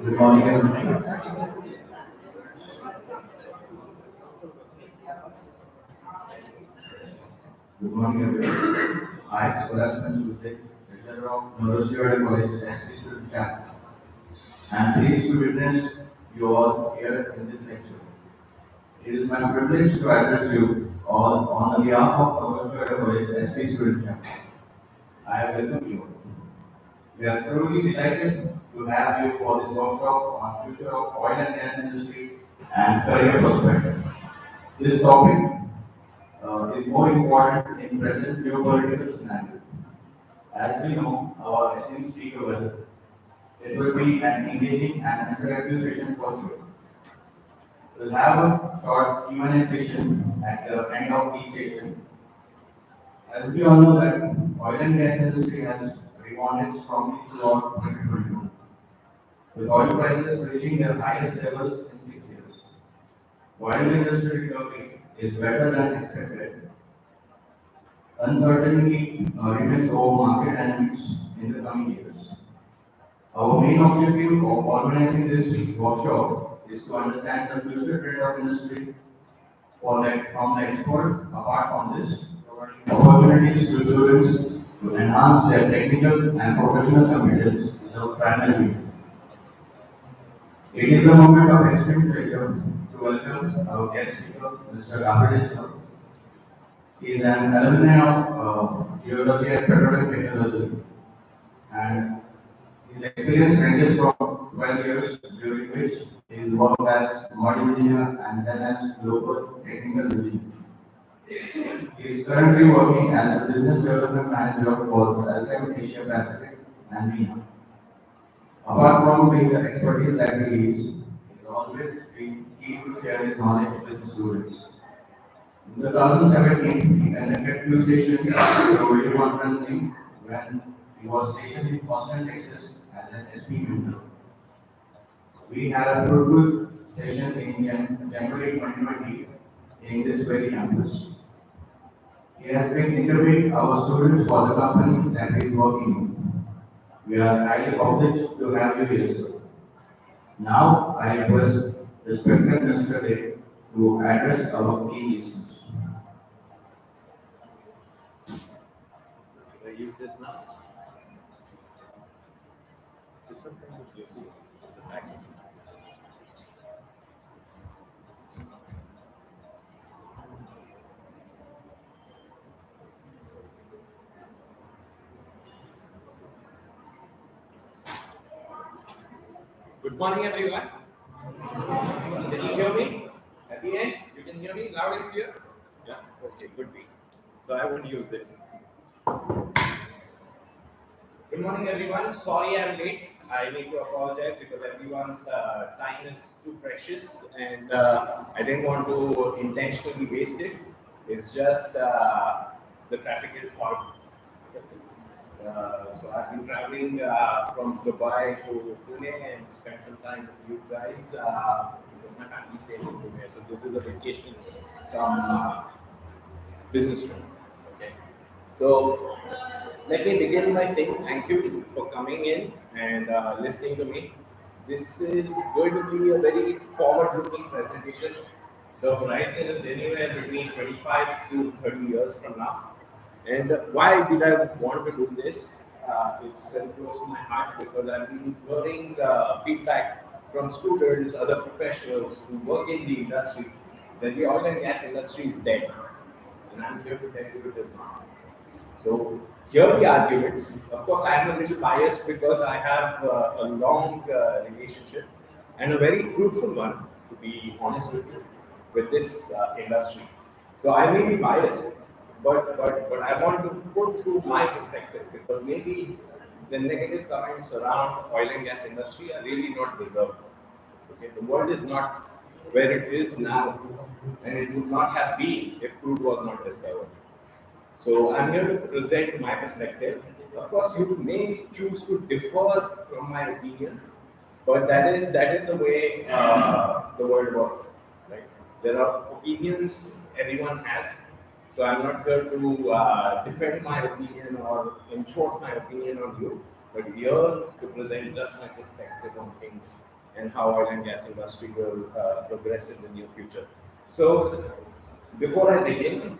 Good morning, everyone. Good morning, everyone. I, Swaraj Tuesday, lecturer of Neurology College, Institute Camp. I am pleased to witness you all here in this lecture. It is my privilege to address you all on behalf of Neurology College, SP Student Camp. I welcome you. We are truly delighted to have you for this workshop on future of oil and gas industry and career prospects. This topic is more important in present geopolitical scenario. As we know, our esteemed speaker well, it will be an engaging and interactive session for sure. We'll have a short Q&A session at the end of each session. As we all know that oil and gas industry has rebounded strongly throughout 2022, with oil prices reaching their highest levels in 6 years. While the industry recovery is better than expected, uncertainty remains over market dynamics in the coming years. Our main objective of organizing this workshop is to understand the future trend of industry from the experts. Apart from this, providing opportunities to students to enhance their technical and professional competence is our primary goal. It is a moment of extreme pleasure to welcome our guest speaker, Mr. Rahul. He is an alumni of Geology and Petroleum Technology, and his experience ranges from 12 years, during which he worked as model engineer and then as global technical engineer. He is currently working as a business development manager for Alchem Asia Pacific and MENA. Apart from being the expertise that he is always been keen to share his knowledge with students. In 2017, he conducted few sessions through video conferencing when he was stationed in Austin, Texas as an SP member. We had a fruitful session in January 2020 in this very campus. He has been interviewing our students for the company that he is working in. We are highly privileged to have you here, sir. Now, I request respected Mr. Day to address our key listeners. I use this now? There's something that gives you the back. Good morning, everyone. Can you hear me? At the end, you can hear me loud and clear? Yeah? Okay, good day. So I won't use this. Good morning, everyone. Sorry I'm late. I need to apologize because everyone's time is too precious and I didn't want to intentionally waste it. It's just the traffic is horrible. So I've been traveling from Dubai to Pune and spent some time with you guys because my family stays in Pune. So this is a vacation from business trip. Okay. So let me begin by saying thank you for coming in and listening to me. This is going to be a very forward-looking presentation. The horizon is anywhere between 25 to 30 years from now. And why did I want to do this? It's very close to my heart because I've been hearing feedback from students, other professionals who work in the industry that the oil and gas industry is dead. And I'm here to tell you it is not. So here are the arguments. Of course, I am a little biased because I have a long relationship and a very fruitful one, to be honest with you, with this industry. So I may be biased, but I want to put through my perspective because maybe the negative comments around oil and gas industry are really not deserved. Okay, the world is not where it is now, and it would not have been if crude was not discovered. So I'm here to present my perspective. Of course, you may choose to differ from my opinion, but that is the way the world works, right? There are opinions everyone has, so I'm not here to defend my opinion or enforce my opinion on you, but here to present just my perspective on things and how oil and gas industry will progress in the near future. So before I begin,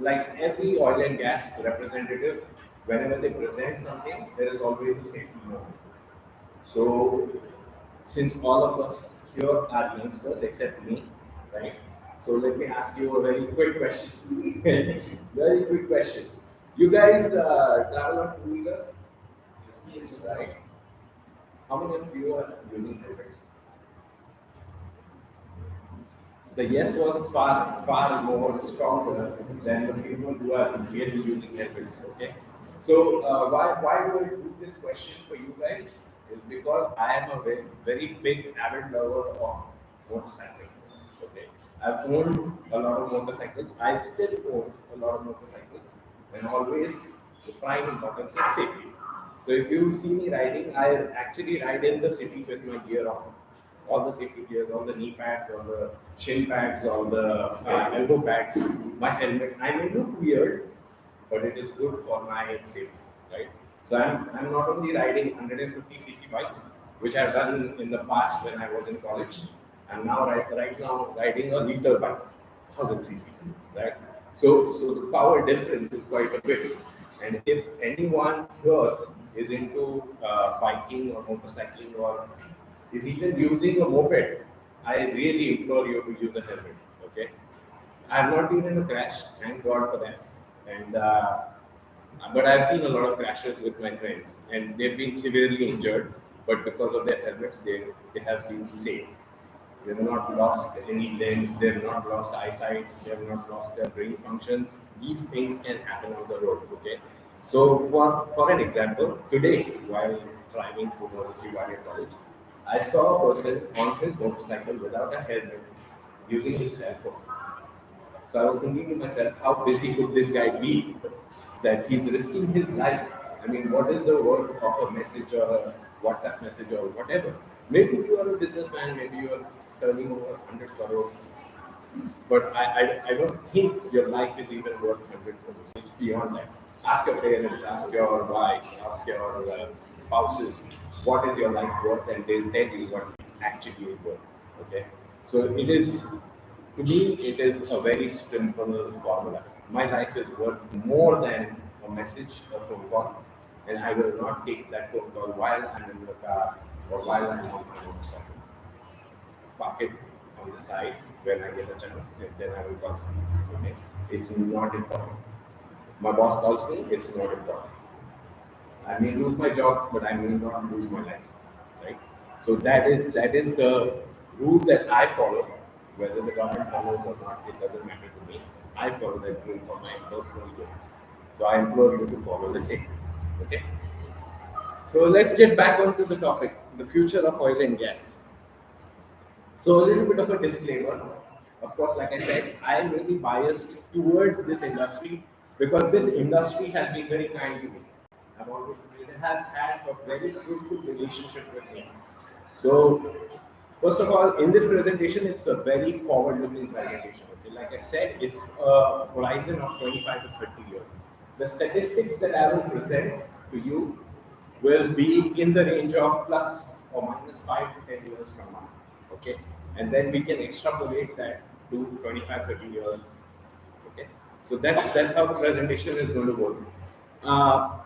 like every oil and gas representative, whenever they present something, there is always a safety moment. So, since all of us here are youngsters except me, right? So let me ask you a very quick question. Very quick question. You guys travel on two-wheelers? Yes, right? How many of you are using helmets? The yes was far more stronger than the people who are really using helmets. Okay, so why do I do this question for you guys? Is because I am a very big avid lover of motorcycling. Okay, I've owned a lot of motorcycles. I still own a lot of motorcycles, and always the prime importance is safety. So if you see me riding, I actually ride in the city with my gear on, all the safety gears, all the knee pads, all the shin pads, all the elbow pads, my helmet. I may look weird, but it is good for my safety, right? So I'm not only riding 150cc bikes, which I've done in the past when I was in college. I'm now right now riding a liter bike, 1000cc, right? So the power difference is quite a bit. And if anyone here is into biking or motorcycling or is even using a moped, I really implore you to use a helmet. Okay, I have not been in a crash, thank God for that. And but I've seen a lot of crashes with my friends, and they've been severely injured. But because of their helmets, they have been safe. They have not lost any limbs. They have not lost eyesight. They have not lost their brain functions. These things can happen on the road. Okay. So for an example, today while driving to University College, I saw a person on his motorcycle without a helmet using his cell phone. So I was thinking to myself, how busy could this guy be that he's risking his life? I mean, what is the worth of a message or a WhatsApp message or whatever? Maybe you are a businessman, maybe you are turning over 100 crores, but I don't think your life is even worth 100 crores. It's beyond that. Ask your parents, ask your wives, ask your spouses, what is your life worth, and they'll tell you what it actually is worth. Okay, so it is, to me, it is a very simple formula. My life is worth more than a message, a phone call, and I will not take that phone call while I'm in the car or while I'm on my motorcycle. Park it on the side when I get a chance, and then I will call someone. Okay, it's not important. My boss calls me, it's not important. I may lose my job, but I may not lose my life, right? So that is the rule that I follow. Whether the government follows or not, it doesn't matter to me. I follow that rule for my personal good. So I implore you to follow the same. Okay. So let's get back onto the topic: the future of oil and gas. So a little bit of a disclaimer. Of course, like I said, I may be biased towards this industry because this industry has been very kind to me. It has had a very fruitful relationship with me. So, first of all, in this presentation, it's a very forward-looking presentation. Okay? Like I said, it's a horizon of 25 to 30 years. The statistics that I will present to you will be in the range of plus or minus 5 to 10 years from now. Okay, and then we can extrapolate that to 25, 30 years. Okay, so that's how the presentation is going to work. Uh,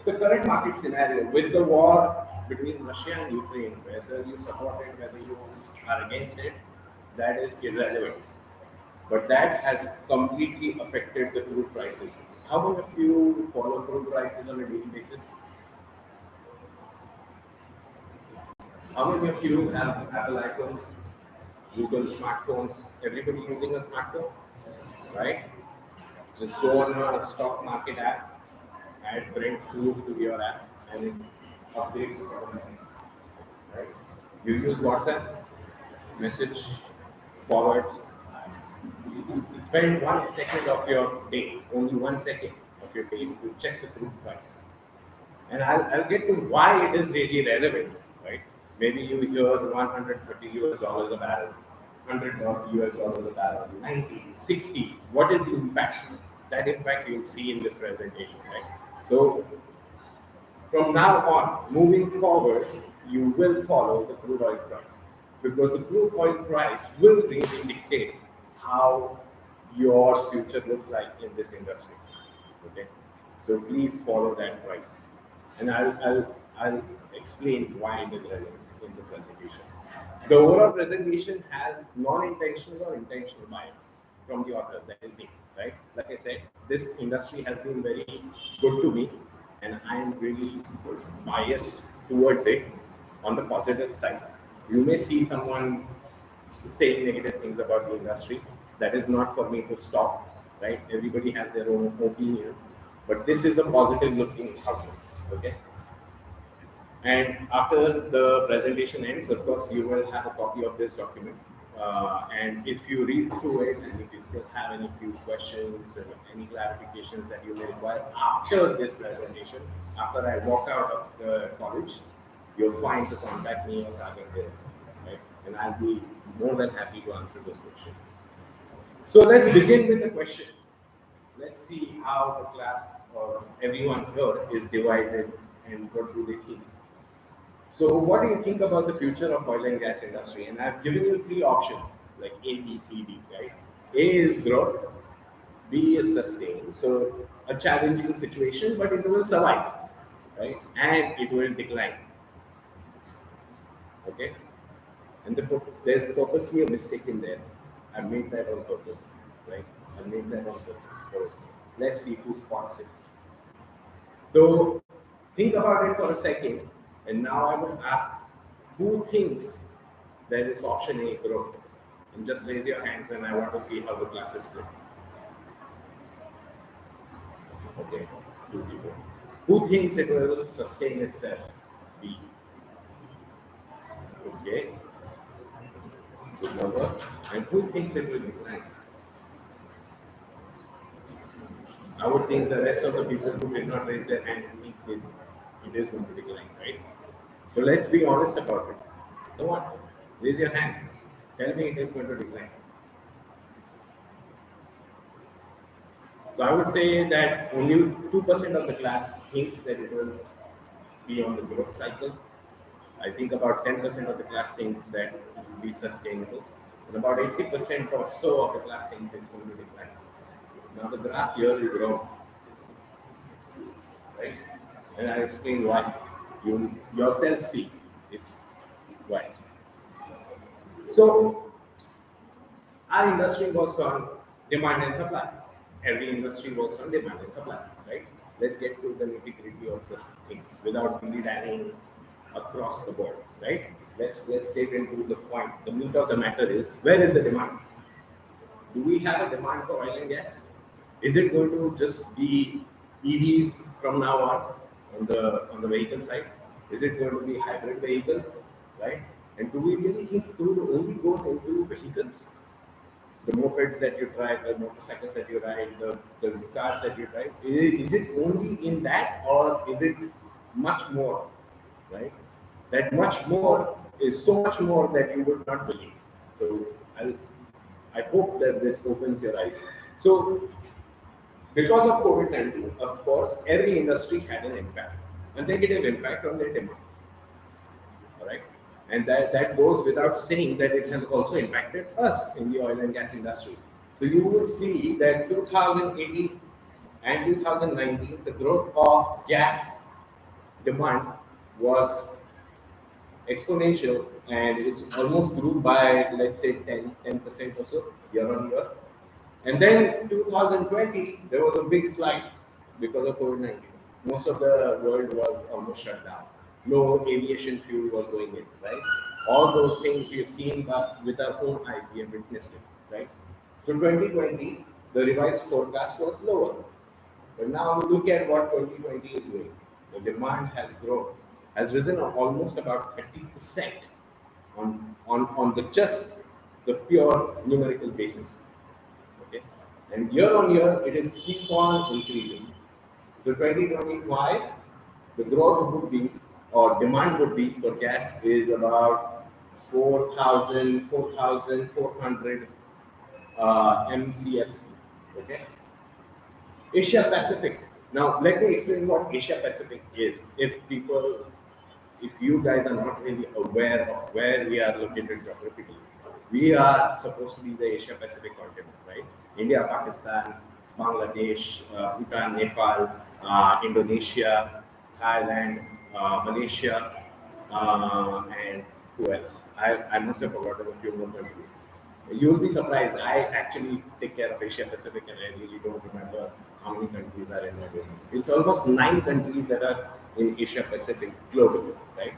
the current market scenario with the war between Russia and Ukraine, whether you support it, whether you are against it, that is irrelevant. But that has completely affected the crude prices. How many of you follow crude prices on a daily basis? How many of you have Apple iPhones, Google smartphones? Everybody using a smartphone, right? Just go on a stock market app, add Brent crude to your app, and it updates automatically, right? You use WhatsApp, message forwards. Spend 1 second of your day, only 1 second of your day to check the crude price. And I'll get to why it is really relevant, right? Maybe you hear the 130 US dollars a barrel, 100 US dollars a barrel, 90, 60. What is the impact? That impact you'll see in this presentation, right? So from now on, moving forward, you will follow the crude oil price because the crude oil price will really dictate how your future looks like in this industry. Okay, so please follow that price, and I'll explain why it is relevant in the presentation. The overall presentation has non-intentional or intentional bias from the author, that is me, right? Like I said, this industry has been very good to me, and I am really biased towards it on the positive side. You may see someone saying negative things about the industry. That is not for me to stop, right? Everybody has their own opinion, but this is a positive looking outlook, okay? And after the presentation ends, of course, you will have a copy of this document. And if you read through it and if you still have any few questions or any clarifications that you may require after this presentation, after I walk out of the college, you're fine to contact me or Sagar there, right? And I'll be more than happy to answer those questions. So let's begin with the question. Let's see how the class or everyone here is divided and what do they think. So what do you think about the future of oil and gas industry? And I've given you three options like A, B, C, D, right? A is growth, B is sustain. So a challenging situation, but it will survive, right? And it will decline. Okay? And there's purposely a mistake in there. I made that on purpose, right? I made that on purpose. So let's see who spots it. So think about it for a second, and now I will ask who thinks that it's option A, growth? And just raise your hands, and I want to see how the class is split. Okay, two people. Who thinks it will sustain itself? B. Okay, good number. And who thinks it will decline? I would think the rest of the people who did not raise their hands think it is going to decline, right? So let's be honest about it. Come on, raise your hands. Tell me it is going to decline. So I would say that only 2% of the class thinks that it will be on the growth cycle. I think about 10% of the class thinks that it will be sustainable. And about 80% or so of the class thinks it's going to decline. Now the graph here is wrong. And I explain why. You yourself see it's why. So our industry works on demand and supply. Every industry works on demand and supply, right? Let's get to the nitty-gritty of the things without really diving across the board, right? Let's get into the point. The meat of the matter is, where is the demand? Do we have a demand for oil and gas? Is it going to just be EVs from now on the vehicle side? Is it going to be hybrid vehicles, right? And do we really think crude only goes into vehicles? The mopeds that you drive, the motorcycles that you ride, the cars that you drive, is it only in that, or is it much more, right? That much more is so much more that you would not believe. So I'll, I hope that this opens your eyes. So because of COVID-19, of course, every industry had an impact, a negative impact on their demand. All right. And that goes without saying that it has also impacted us in the oil and gas industry. So you would see that 2018 and 2019, the growth of gas demand was exponential, and it's almost grew by, let's say, 10% or so year on year. And then 2020, there was a big slide because of COVID-19. Most of the world was almost shut down. No aviation fuel was going in, right? All those things we have seen but with our own eyes, we have witnessed it, right? So 2020, the revised forecast was lower. But now look at what 2020 is doing. The demand has grown, has risen almost about 30% on the just the pure numerical basis. Okay, and year on year it is keep on increasing. So 2025, the growth would be or demand would be for gas is about 4,400 MCFC. Okay, Asia Pacific. Now, let me explain what Asia Pacific is. If you guys are not really aware of where we are located geographically, we are supposed to be the Asia Pacific continent, right? India, Pakistan, Bangladesh, Bhutan, Nepal, Indonesia, Thailand, Malaysia, and who else? I must have forgotten a few more countries. You'll be surprised. I actually take care of Asia Pacific, and I really don't remember how many countries are in my domain. It's almost 9 countries that are in Asia Pacific globally, right?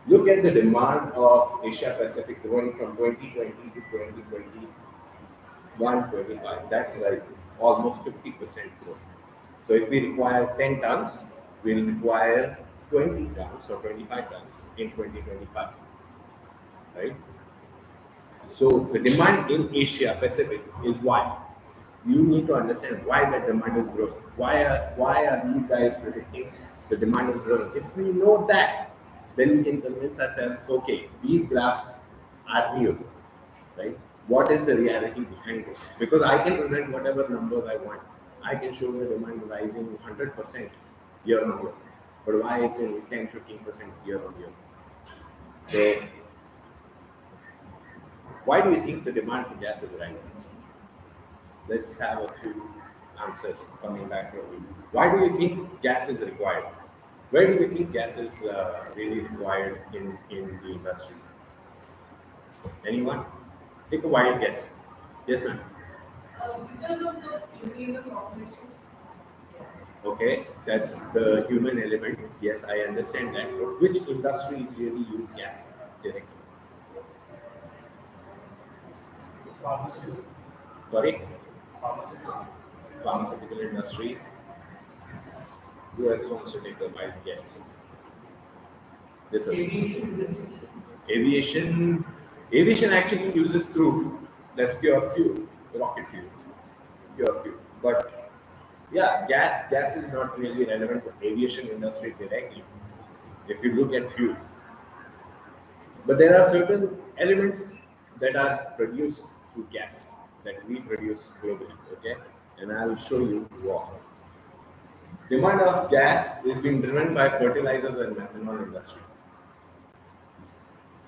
Look at the demand of Asia Pacific growing from 2020 to 2021, 25. That is almost 50% growth. So if we require 10 tons, we'll require 20 tons or 25 tons in 2025, right? So the demand in Asia Pacific is why. You need to understand why the demand is growing. Why are these guys predicting the demand is growing? If we know that, then we can convince ourselves, okay, these graphs are real, right? What is the reality behind it? Because I can present whatever numbers I want. I can show the demand rising 100% year on year. But why it's only 10-15% year on year? So why do you think the demand for gas is rising? Let's have a few answers coming back to you. Why do you think gas is required? Where do you think gas is really required in the industries? Anyone? Take a wild guess. Yes, ma'am. Because of the increase in population. Okay, that's the human element. Yes, I understand that. But which industries really use gas directly? Pharmaceutical. Sorry? Pharmaceutical. Pharmaceutical industries. Who else wants to take a wild guess? Yes, sir. Aviation industry. Aviation. Aviation actually uses crude. That's pure fuel, rocket fuel, pure fuel. But yeah, gas is not really relevant to aviation industry directly. If you look at fuels, but there are certain elements that are produced through gas that we produce globally. Okay, and I'll show you what. Demand of gas is being driven by fertilizers and methanol industry.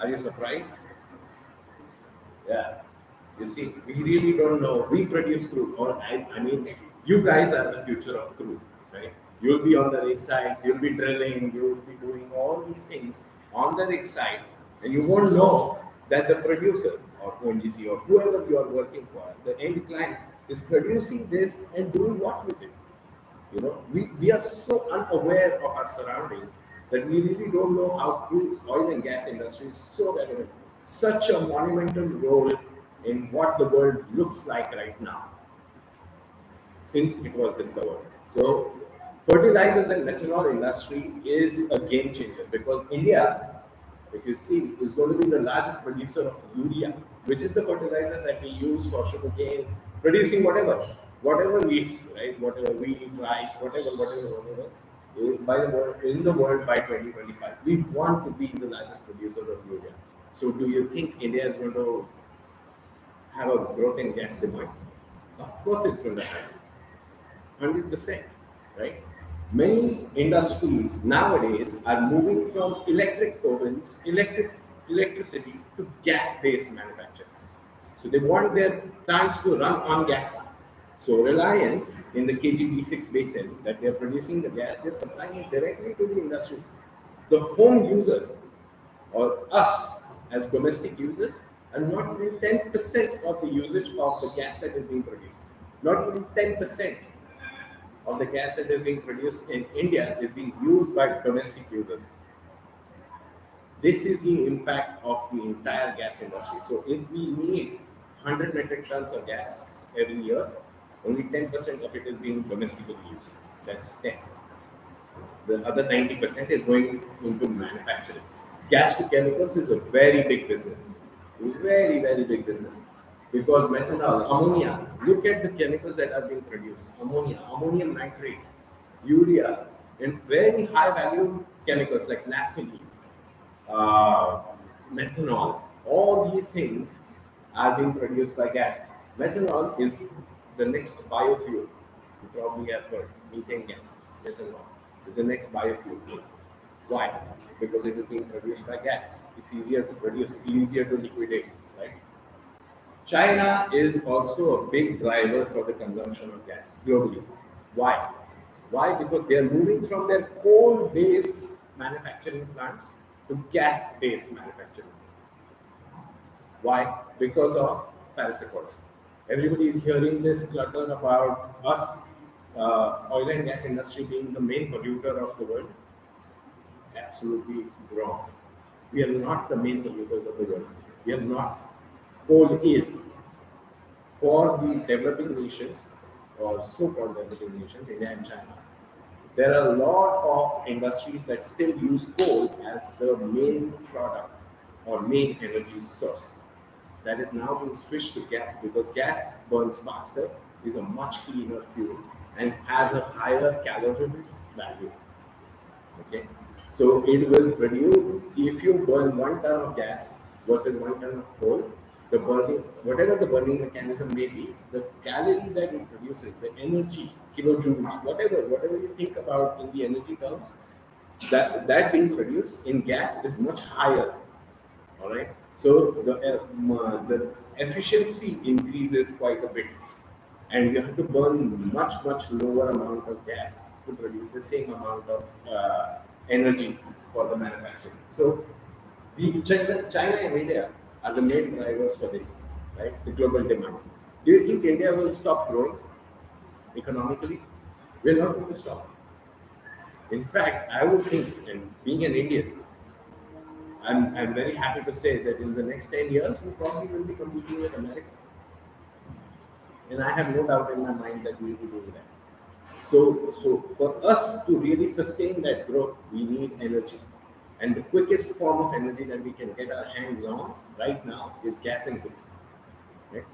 Are you surprised? Yeah. You see, we really don't know. We produce crude, or I mean, you guys are the future of crude, right? You'll be on the rig sites, you'll be drilling, you'll be doing all these things on the rig site, and you won't know that the producer or ONGC or whoever you are working for, the end client, is producing this and doing what with it. We are so unaware of our surroundings that we really don't know how crude oil and gas industry is so relevant, such a monumental role in what the world looks like right now since it was discovered. So fertilizers and methanol industry is a game changer because India, if you see, is going to be the largest producer of urea, which is the fertilizer that we use for sugarcane, producing whatever wheats, right? Whatever wheat, rice, whatever. By the world, in the world by 2025, we want to be the largest producers of urea. So, do you think India is going to have a growth in gas demand? Of course, it's going to happen. 100%, right? Many industries nowadays are moving from electric turbines, electricity to gas-based manufacturing. So they want their plants to run on gas. So Reliance in the KG-D6 basin that they are producing the gas, they're supplying it directly to the industries. The home users or us as domestic users are not even 10% of the usage of the gas that is being produced. Not even 10% of the gas that is being produced in India is being used by domestic users. This is the impact of the entire gas industry. So if we need 100 metric tons of gas every year, only 10% of it is being domestically used. That's 10. The other 90% is going into manufacturing. Gas to chemicals is a very big business. Very, very big business. Because methanol, ammonia, look at the chemicals that are being produced. Ammonia, ammonium nitrate, urea, and very high value chemicals like naphthalene, uh, methanol, all these things are being produced by gas. Methanol is the next biofuel. You probably have heard methane gas. Methanol is the next biofuel. Why? Because it is being produced by gas. It's easier to produce, easier to liquidate, right? China is also a big driver for the consumption of gas globally. Why? Why? Because they are moving from their coal-based manufacturing plants to gas-based manufacturing plants. Why? Because of Paris Accords. Everybody is hearing this clutter about us, oil and gas industry being the main polluter of the world. Absolutely wrong. We are not the main polluters of the world. We are not. Coal is for the developing nations or so-called developing nations, India and China. There are a lot of industries that still use coal as the main product or main energy source. That is now being switched to gas because gas burns faster, is a much cleaner fuel, and has a higher calorific value. Okay, so it will produce if you burn 1 ton of gas versus 1 ton of coal, the burning whatever the burning mechanism may be, the calorie that it produces, the energy, kilojoules, whatever you think about in the energy terms, that being produced in gas is much higher. All right, so the efficiency increases quite a bit, and you have to burn much lower amount of gas to produce the same amount of energy for the manufacturing. So the China and India are the main drivers for this, right? The global demand. Do you think India will stop growing economically? We're not going to stop. In fact, I would think, and being an Indian, I'm very happy to say that in the next 10 years, we probably will be competing with America. And I have no doubt in my mind that we will be doing that. So for us to really sustain that growth, we need energy. And the quickest form of energy that we can get our hands on right now is gas and coal. Right?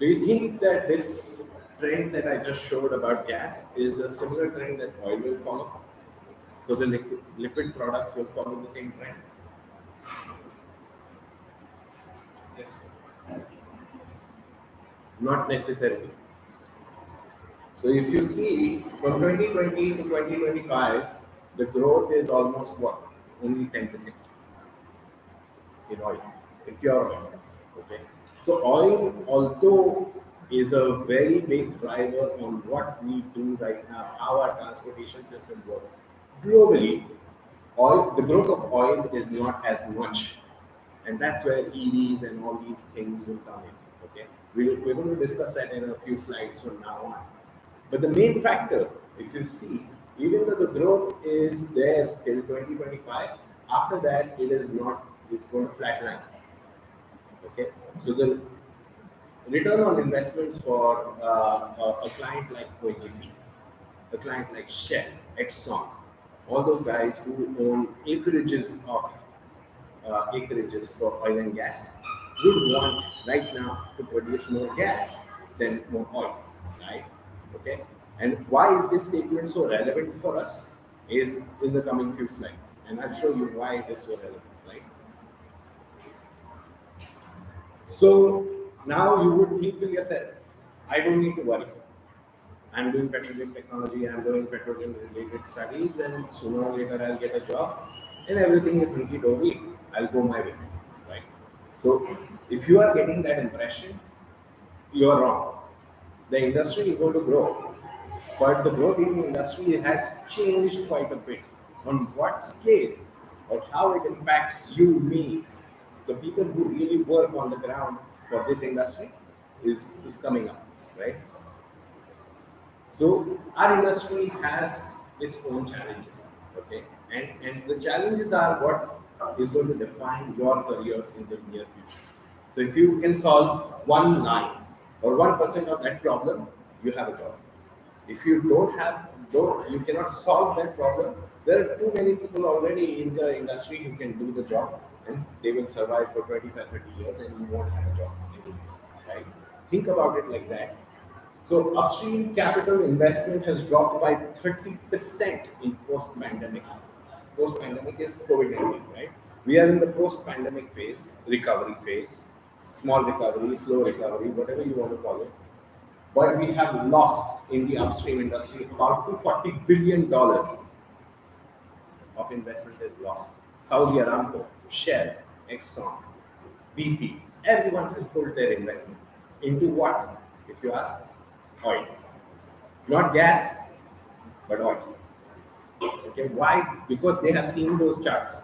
Do you think that this trend that I just showed about gas is a similar trend that oil will follow? So the liquid products will follow the same trend? Yes. Not necessarily. So if you see from 2020 to 2025, the growth is almost what? Only 10% in oil, in pure oil. Okay. So oil, although is a very big driver on what we do right now, how our transportation system works. Globally, the growth of oil is not as much, and that's where EVs and all these things will come in. Okay, we're going to discuss that in a few slides from now on. But the main factor, if you see, even though the growth is there till 2025, after that it is not, it's going to flatline. Okay, so the return on investments for a client like ONGC, a client like Shell, Exxon, all those guys who own acreages for oil and gas would want right now to produce more gas than more oil, right? Okay. And why is this statement so relevant for us? Is in the coming few slides, and I'll show you why it is so relevant, right? So now you would think to yourself, I don't need to worry. I'm doing petroleum technology, I'm doing petroleum related studies, and sooner or later I'll get a job, and everything is hunky dory. I'll go my way, right? So if you are getting that impression, you are wrong. The industry is going to grow, but the growth in the industry has changed quite a bit. On what scale or how it impacts you, me, the people who really work on the ground for this industry is coming up, right? So our industry has its own challenges, okay? And the challenges are what is going to define your careers in the near future. So if you can solve one line or 1% of that problem, you have a job. If you you cannot solve that problem, there are too many people already in the industry who can do the job and they will survive for 25, 30 years and you won't have a job anyways, right? Think about it like that. So upstream capital investment has dropped by 30% in post-pandemic. Post-pandemic is COVID-19, right? We are in the post-pandemic phase, recovery phase, small recovery, slow recovery, whatever you want to call it. But we have lost in the upstream industry about $240 billion of investment is lost. Saudi Aramco, Shell, Exxon, BP, everyone has pulled their investment into what? If you ask, oil. Not gas, but oil. Okay, why? Because they have seen those charts.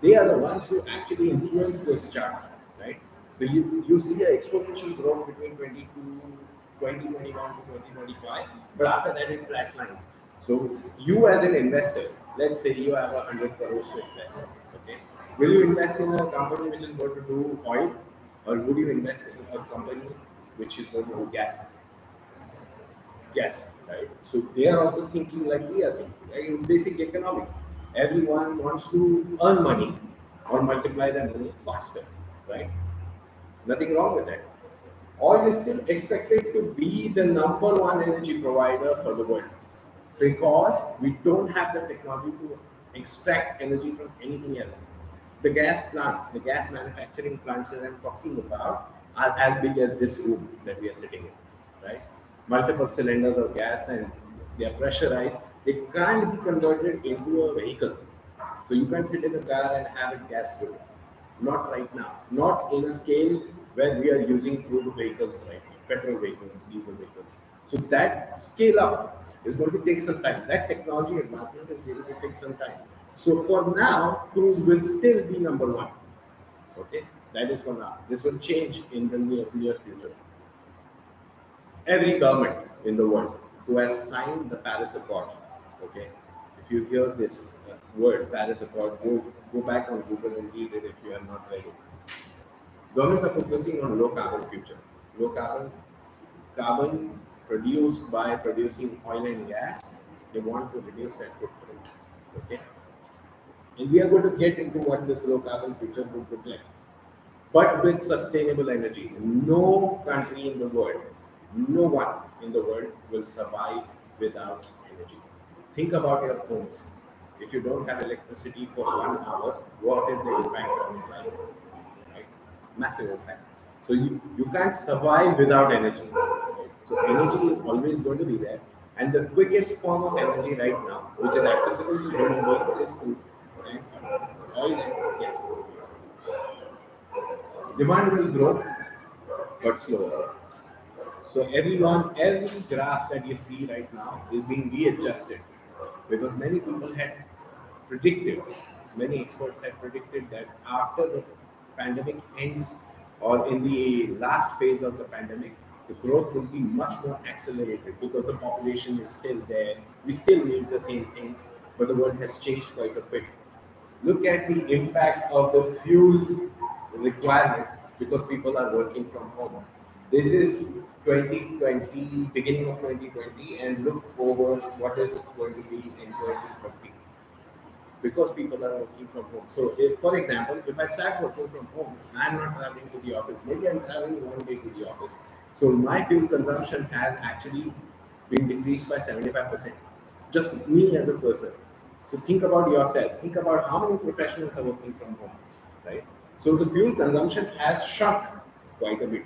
They are the ones who actually influence those charts, right? So you see an exponential growth between 2021 to 2025, but after that it flatlines. So you as an investor, let's say you have 100 crores to invest, okay? Will you invest in a company which is going to do oil, or would you invest in a company which is going to do gas? Yes, right. So they are also thinking like we are thinking. Right? It's basic economics. Everyone wants to earn money or multiply their money faster, right? Nothing wrong with that. Oil is still expected to be the number one energy provider for the world because we don't have the technology to extract energy from anything else. The gas plants, the gas manufacturing plants that I'm talking about are as big as this room that we are sitting in, right? Multiple cylinders of gas and they are pressurized. They can't be converted into a vehicle. So you can't sit in a car and have it gas fueled. Not right now. Not in a scale where we are using crude vehicles right now, petrol vehicles, diesel vehicles. So that scale up is going to take some time. That technology advancement is going to take some time. So for now, cruise will still be number one. Okay, that is for now. This will change in the near future. Every government in the world who has signed the Paris Accord, okay, if you hear this word Paris Accord, go back on Google and read it if you are not ready. Governments are focusing on low carbon future. Low carbon produced by producing oil and gas. They want to reduce that footprint. Okay, and we are going to get into what this low carbon future would look like. But with sustainable energy, no country in the world, no one in the world will survive without energy. Think about your homes. If you don't have electricity for 1 hour, what is the impact on your life? Right? Massive impact. So you can't survive without energy. Right? So energy is always going to be there. And the quickest form of energy right now, which is accessible to human beings, is food. Right? Oil and gas. Demand will grow, but slower. So every graph that you see right now is being readjusted because many people had predicted, many experts had predicted that after the pandemic ends or in the last phase of the pandemic, the growth will be much more accelerated because the population is still there. We still need the same things, but the world has changed quite a bit. Look at the impact of the fuel requirement because people are working from home. This is 2020, beginning of 2020, and look over what is going to be in 2030 because people are working from home. So, if, for example, if I start working from home, I'm not traveling to the office. Maybe I'm traveling one day to the office. So, my fuel consumption has actually been decreased by 75%. Just me as a person. So, think about yourself. Think about how many professionals are working from home, right? So, the fuel consumption has shrunk quite a bit.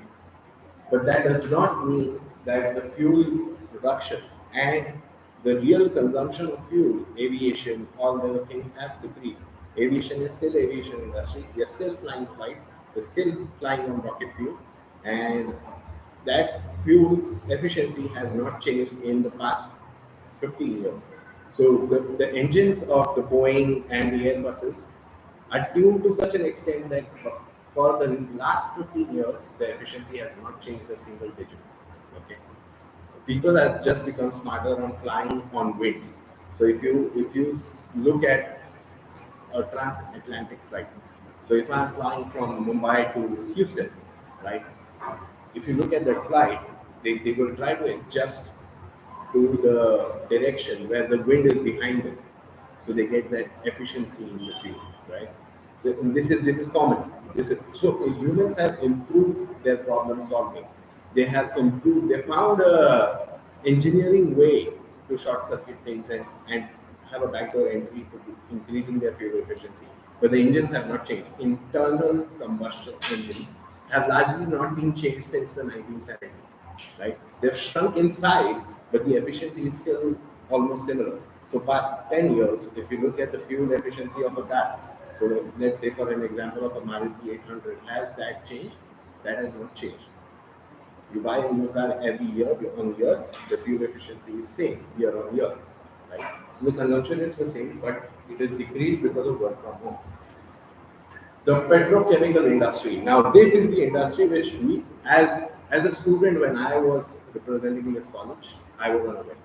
But that does not mean that the fuel production and the real consumption of fuel, aviation, all those things have decreased. Aviation is still aviation industry. We are still flying flights. We're still flying on rocket fuel, and that fuel efficiency has not changed in the past 15 years. So the engines of the Boeing and the Airbuses are tuned to such an extent that for the last 15 years, the efficiency has not changed a single digit. Okay, people have just become smarter on flying on winds. So if you look at a transatlantic flight, so if I'm flying from Mumbai to Houston, right? If you look at that flight, they will try to adjust to the direction where the wind is behind them, so they get that efficiency in the field, right? So and this is common. So humans have improved their problem solving. They have improved. They found a engineering way to short circuit things and have a backdoor entry to increasing their fuel efficiency. But the engines have not changed. Internal combustion engines have largely not been changed since the 1970s, right? They've shrunk in size, but the efficiency is still almost similar. So past 10 years, if you look at the fuel efficiency of a car, so let's say for an example of a Maruti 800, has that changed? That has not changed. You buy a new car every year, the fuel efficiency is same year on year, right? So the consumption is the same, but it is decreased because of work from home. The petrochemical industry. Now, this is the industry which we, as a student, when I was representing this college, I was unaware,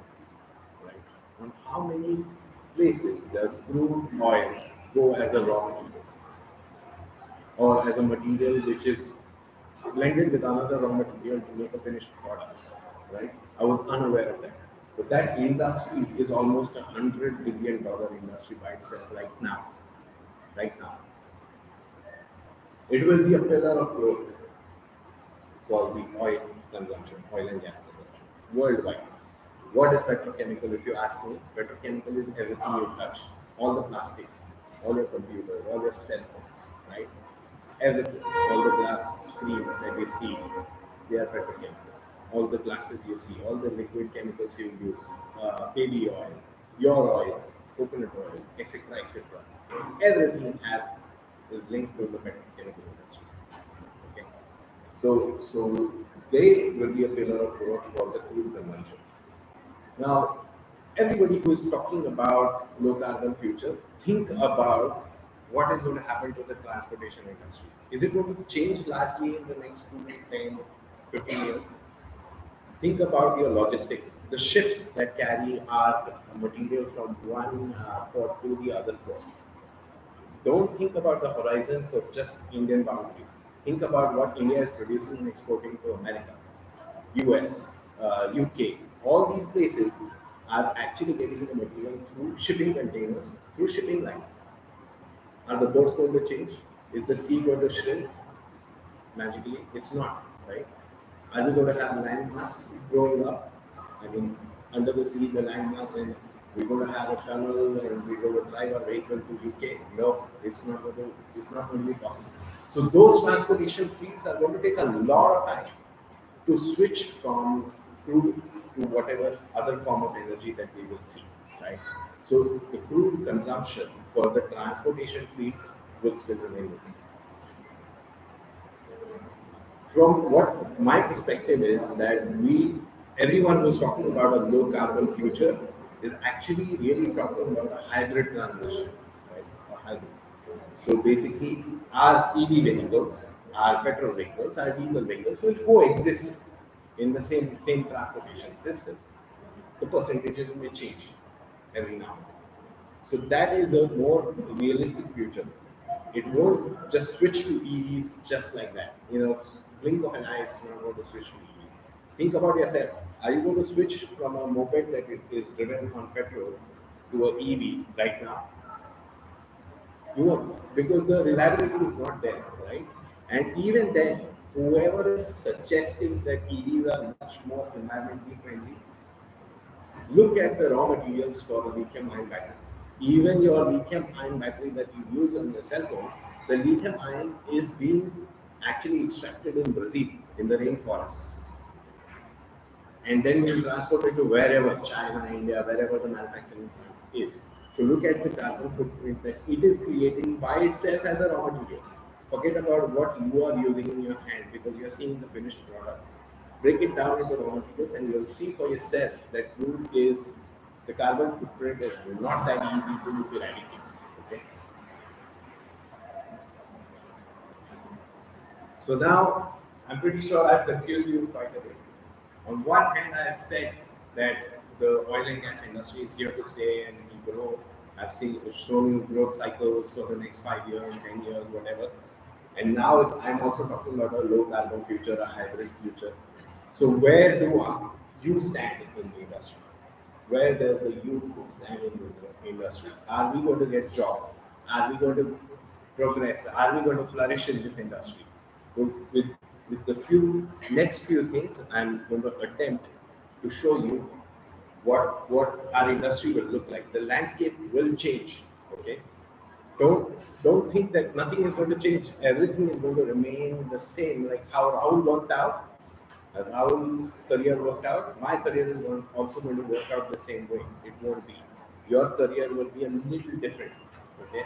right? On how many places does crude oil go as a raw material or as a material which is blended with another raw material to make a finished product, right? I was unaware of that. But that industry is almost $100 billion industry by itself right now. Right now, it will be a pillar of growth for the oil consumption, oil and gas consumption worldwide. What is petrochemical? If you ask me, petrochemical is everything you touch, all the plastics, all your computers, all your cell phones, right? Everything, all the glass screens that you see, they are petrochemical. All the glasses you see, all the liquid chemicals you use, baby oil, your oil, coconut oil, etc., etc. Everything has is linked to the petrochemical industry. Okay. So they will be a pillar of growth for the crude consumption. Now, everybody who is talking about low carbon future, think about what is going to happen to the transportation industry. Is it going to change largely in the next 2 to 10, 15 years? Think about your logistics, the ships that carry our material from one port to the other port. Don't think about the horizon for just Indian boundaries. Think about what India is producing and exporting to America, US, UK. All these places are actually getting the material through shipping containers, through shipping lines. Are the boats going to change? Is the sea going to shrink magically? It's not, right? Are we going to have land mass growing up? I mean, under the sea, the land mass, and we're going to have a tunnel and we're going to drive our vehicle to UK? No, it's not going to be possible. So those transportation fleets are going to take a lot of time to switch from crude to whatever other form of energy that we will see, right? So the crude consumption for the transportation fleets will still remain the same. from what my perspective is that everyone who's talking about a low carbon future is actually really talking about a hybrid transition, right? A hybrid. So basically, our EV vehicles, our petrol vehicles, our diesel vehicles will coexist in the same transportation system. The percentages may change every now and then. So that is a more realistic future. It won't just switch to EVs just like that. Blink of an eye, it's not going to switch to EVs. Think about yourself. Are you going to switch from a moped that is driven on petrol to an EV right now? You won't, because the reliability is not there, right? And even then, whoever is suggesting that EVs are much more environmentally friendly, look at the raw materials for a lithium-ion battery. Even your lithium-ion battery that you use on your cell phones, the lithium-ion is being actually extracted in Brazil, in the rainforests. And then we'll transport it to wherever, China, India, wherever the manufacturing plant is. So look at the carbon footprint that it is creating by itself as a raw material. Forget about what you are using in your hand because you're seeing the finished product. Break it down into raw materials and you'll see for yourself that food is the carbon footprint is not that easy to eradicate. Okay. So now I'm pretty sure I've confused you quite a bit. On one hand, I have said that the oil and gas industry is here to stay and will grow. I've shown you growth cycles for the next 5 years, 10 years, whatever. And now I'm also talking about a low carbon future, a hybrid future. So where do you stand in the industry? Where does the youth stand in the industry? Are we going to get jobs? Are we going to progress? Are we going to flourish in this industry? So with the next few things, I'm going to attempt to show you what our industry will look like. The landscape will change. Okay. Don't think that nothing is going to change. Everything is going to remain the same, like how Rahul worked out. Rahul's career worked out. My career is also going to work out the same way. It won't be. Your career will be a little different. Okay,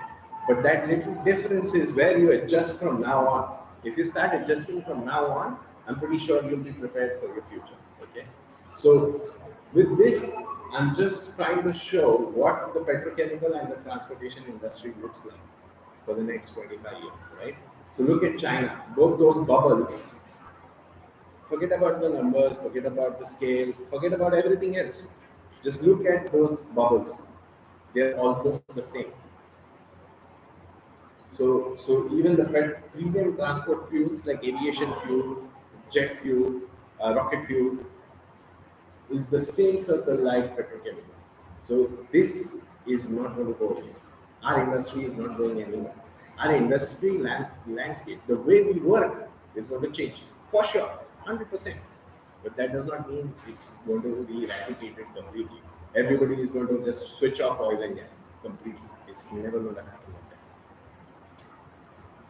but that little difference is where you adjust from now on. If you start adjusting from now on, I'm pretty sure you'll be prepared for your future. Okay, so with this, I'm just trying to show what the petrochemical and the transportation industry looks like for the next 25 years, right? So look at China. Both those bubbles. Forget about the numbers, forget about the scale, forget about everything else. Just look at those bubbles. They're almost the same. So even the premium transport fuels like aviation fuel, jet fuel, rocket fuel is the same circle like petrochemical. So this is not going to go away. Our industry is not going anywhere. Our industry landscape, the way we work is going to change for sure, 100%. But that does not mean it's going to be eradicated completely. Everybody is going to just switch off oil and gas completely. It's never going to happen like that.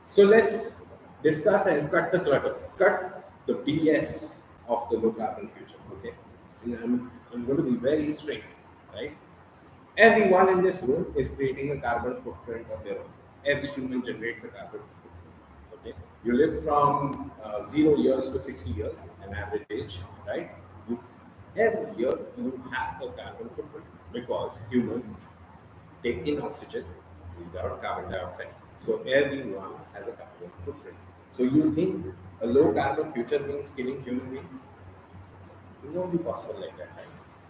So let's discuss and cut the clutter, cut the BS of the low carbon future. Okay, and I'm going to be very straight, right? Everyone in this room is creating a carbon footprint of their own. Every human generates a carbon footprint. Okay, you live from 0 years to 60 years, an average age, right? You, every year you have a carbon footprint because humans take in oxygen without carbon dioxide. So everyone has a carbon footprint. So you think a low carbon future means killing human beings? It won't be possible like that, right?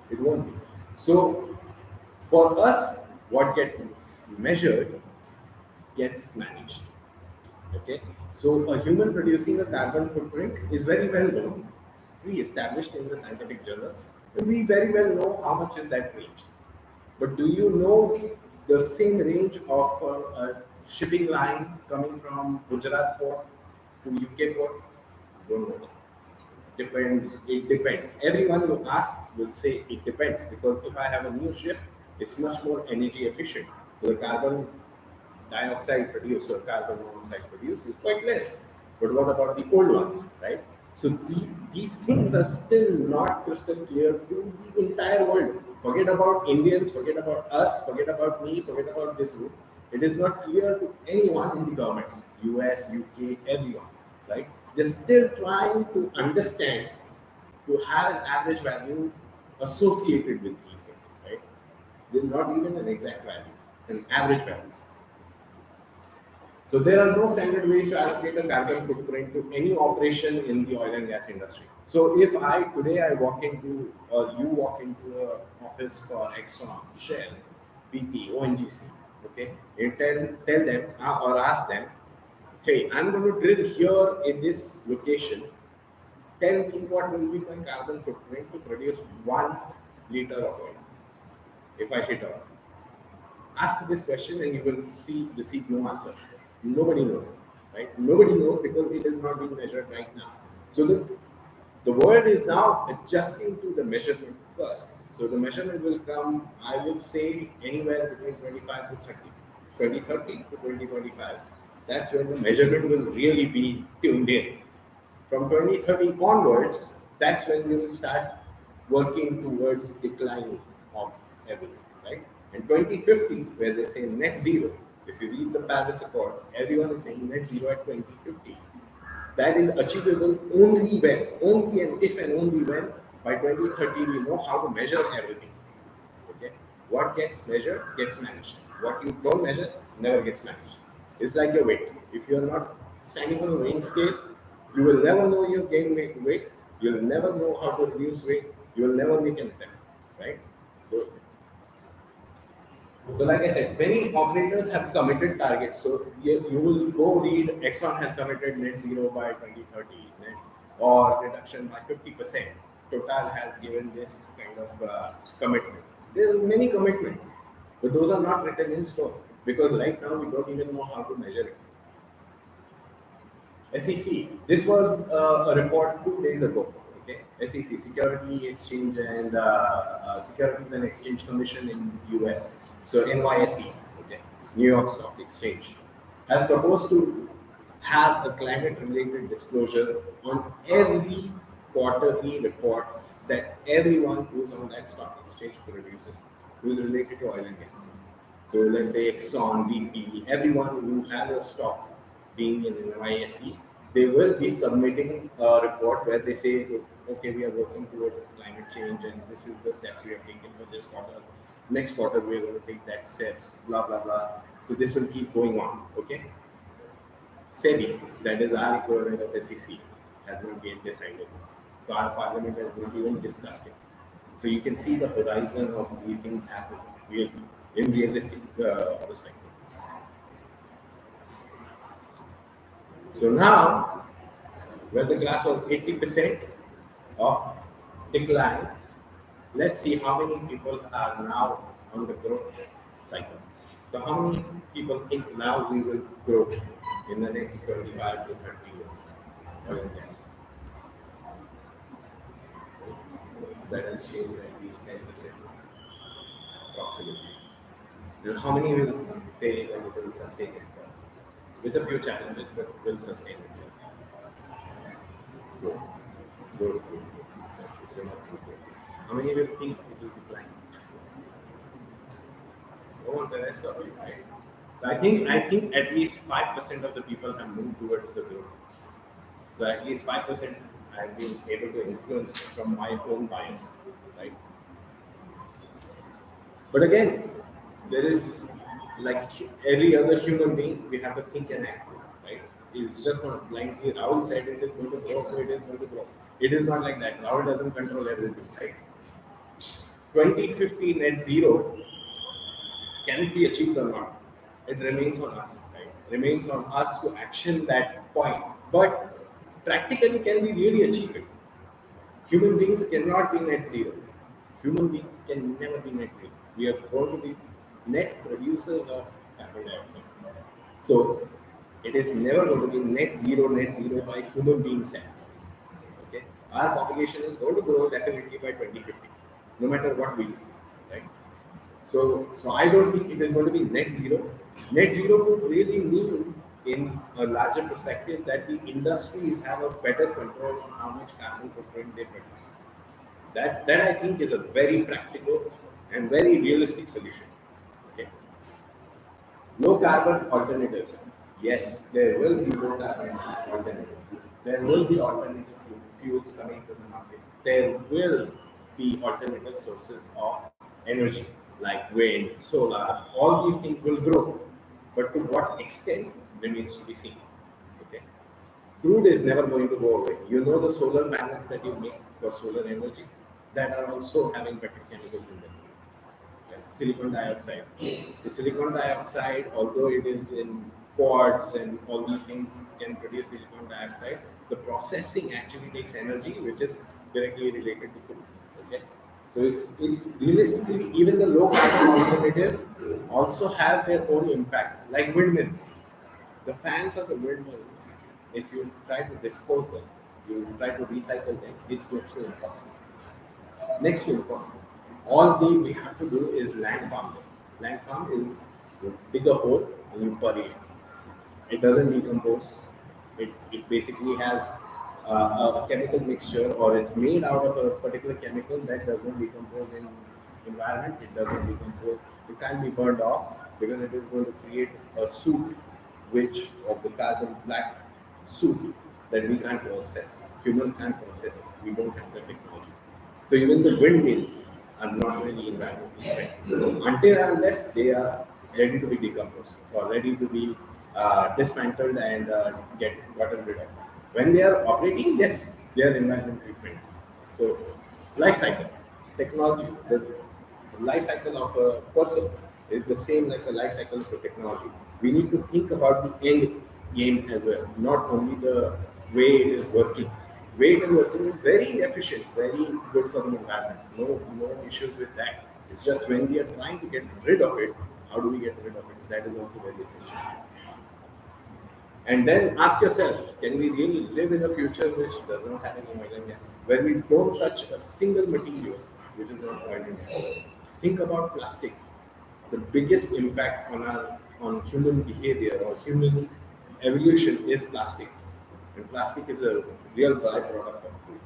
It won't be. So for us, what gets measured gets managed. Okay. So a human producing a carbon footprint is very well known, pre-established in the scientific journals. And we very well know how much is that range. But do you know the same range of a shipping line coming from Gujarat port to UK port? Don't know. Depends. It depends. Everyone you ask will say it depends because if I have a new ship, it's much more energy efficient. So the carbon dioxide produced or carbon monoxide produced is quite less. But what about the old ones, right? So these things are still not crystal clear to the entire world. Forget about Indians, forget about us, forget about me, forget about this group. It is not clear to anyone in the governments, US, UK, everyone, right? They're still trying to understand to have an average value associated with these things, right? They're not even an exact value, an average value. So there are no standard ways to allocate a carbon footprint to any operation in the oil and gas industry. So if I today I walk into or you walk into a office for Exxon, Shell, BP, ONGC, okay, you tell them or ask them, hey, I'm going to drill here in this location. Tell me what will be my carbon footprint to produce 1 liter of oil if I hit oil. Ask this question and you will receive no answer. Nobody knows, right? Nobody knows because it is not being measured right now. So the world is now adjusting to the measurement first. So the measurement will come, I would say, anywhere between 25 to 30, 2030 to 2025. That's when the measurement will really be tuned in. From 2030 onwards, that's when we will start working towards decline of everything, right? And 2050, where they say net zero, if you read the Paris Accords, everyone is saying net zero at 2050. That is achievable only and if and only when by 2030 we know how to measure everything. Okay? What gets measured gets managed. What you don't measure never gets managed. It's like your weight. If you're not standing on a weighing scale, you will never know you gain weight. You'll never know how to reduce weight. You will never make an attempt, right? So like I said, many operators have committed targets. So you will go read Exxon has committed net zero by 2030 or reduction by 50%. Total has given this kind of commitment. There are many commitments, but those are not written in stone because right now we don't even know how to measure it. SEC. This was a report 2 days ago. Okay, SEC, Security Exchange and Securities and Exchange Commission in US. So NYSE, okay, New York Stock Exchange, has proposed to have a climate-related disclosure on every quarterly report that everyone who's on that stock exchange produces, who's related to oil and gas. So let's say Exxon, BP, everyone who has a stock being in NYSE, they will be submitting a report where they say, okay, we are working towards climate change and this is the steps we have taken for this quarter. Next quarter, we are going to take that steps, blah, blah, blah. So this will keep going on, okay? SEBI, that is our equivalent of SEC, has not yet decided. So our parliament has not even discussed it. So you can see the horizon of these things happen really in realistic perspective. So now, where the glass was 80% of decline, let's see how many people are now on the growth cycle. So how many people think now we will grow in the next 25 to 30 years? Oil and gas. That has changed at least 10% approximately. And how many will say that it will sustain itself? With a few challenges, but will sustain itself. Growth. How many will think it will decline? No, the rest of it, right? I think at least 5% of the people have moved towards the growth. So at least 5% I've been able to influence from my own bias, right? But again, there is like every other human being, we have to think and act, right? It's just not blindly. Rahul said it is going to grow, so it is going to grow. It is not like that. Rahul doesn't control everything, right? 2050 net zero, can it be achieved or not? It remains on us, right? Remains on us to action that point. But practically, can we really achieve it? Human beings cannot be net zero. Human beings can never be net zero. We are going to be net producers of carbon dioxide. So it is never going to be net zero by human being standards. Okay, our population is going to grow definitely by 2050, no matter what we do, right? So I don't think it is going to be net zero. Net zero would really mean, in a larger perspective, that the industries have a better control on how much carbon footprint they produce. That I think is a very practical and very realistic solution. Okay. Low carbon alternatives. Yes, there will be low carbon alternatives. There will be alternative fuels coming to the market. There will be alternative sources of energy like wind, solar, all these things will grow. But to what extent remains to be seen. Okay. Crude is never going to go away. You know the solar panels that you make for solar energy that are also having petrochemicals in them. Right? Silicon dioxide. So silicon dioxide, although it is in quartz and all these things can produce silicon dioxide, the processing actually takes energy, which is directly related to crude. Okay. So it's realistically even the low carbon alternatives also have their own impact, like windmills. The fans of the windmills, if you try to dispose them, you try to recycle them, it's next to impossible. Next to impossible. All we have to do is land farm them. Land farm is you dig a hole and you bury it. It doesn't decompose. It basically has a chemical mixture or it's made out of a particular chemical that doesn't decompose in environment. It doesn't decompose. It can't be burned off because it is going to create a soup which of the carbon black soup that we can't process. Humans can't process it. We don't have the technology. So even the windmills are not really environmentally friendly until and unless they are ready to be decomposed or ready to be dismantled and get gotten rid of. When they are operating, yes, they are environmentally friendly. So life cycle, technology, the life cycle of a person is the same like the life cycle of a technology. We need to think about the end game as well, not only the way it is working. Way it is working is very efficient, very good for the environment. No issues with that. It's just when we are trying to get rid of it, how do we get rid of it? That is also very essential. And then ask yourself, can we really live in a future which does not have any oil and gas? Where we don't touch a single material which is not oil and gas. Think about plastics. The biggest impact on human behavior or human evolution is plastic. And plastic is a real byproduct of food.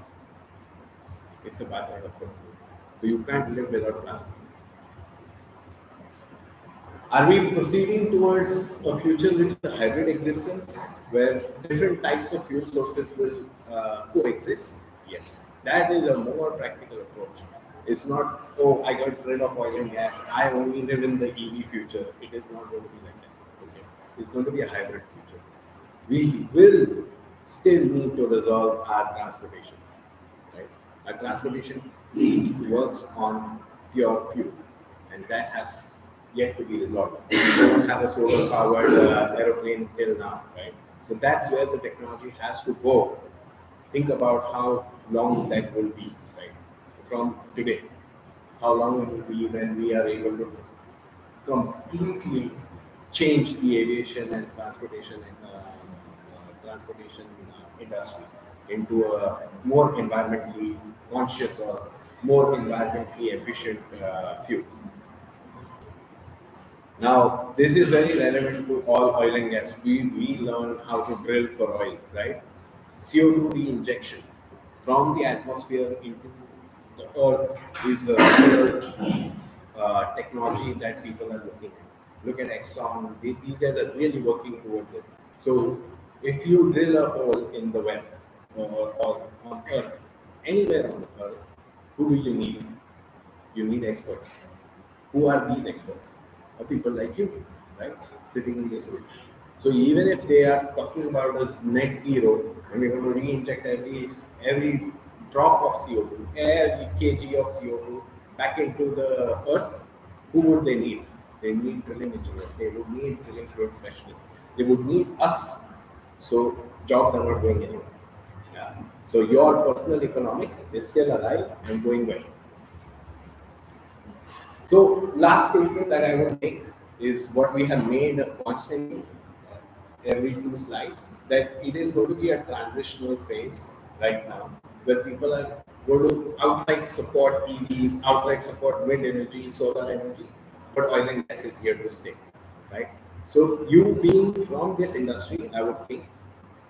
It's a byproduct of food. So you can't live without plastic. Are we proceeding towards a future which is a hybrid existence where different types of fuel sources will coexist? Yes. That is a more practical approach. It's not, oh, I got rid of oil and gas. I only live in the EV future. It is not going to be like that. Okay. It's going to be a hybrid future. We will still need to resolve our transportation. Right? Our transportation fleet works on pure fuel, and that has yet to be resolved. We don't have a solar powered aeroplane till now, right? So that's where the technology has to go. Think about how long that will be, right? From today, how long it will be when we are able to completely change the aviation and transportation industry into a more environmentally conscious or more environmentally efficient fuel. Now, this is very relevant to all oil and gas. We learn how to drill for oil, right? CO2 reinjection from the atmosphere into the earth is a real technology that people are looking at. Look at Exxon, these guys are really working towards it. So, if you drill a hole in the web or on earth, anywhere on the earth, who do you need? You need experts. Who are these experts? Are people like you, right? Sitting in this room. So even if they are talking about us net zero, and we're going to re-inject every drop of CO2, every kg of CO2 back into the earth, who would they need? They need drilling engineers. They would need drilling fluid specialists. They would need us. So jobs are not going anywhere. Yeah. So your personal economics is still alive and going well. So last statement that I would make is what we have made constantly every two slides, that it is going to be a transitional phase right now where people are going to outright support EVs, outright support wind energy, solar energy, but oil and gas is here to stay, right? So you being from this industry, I would think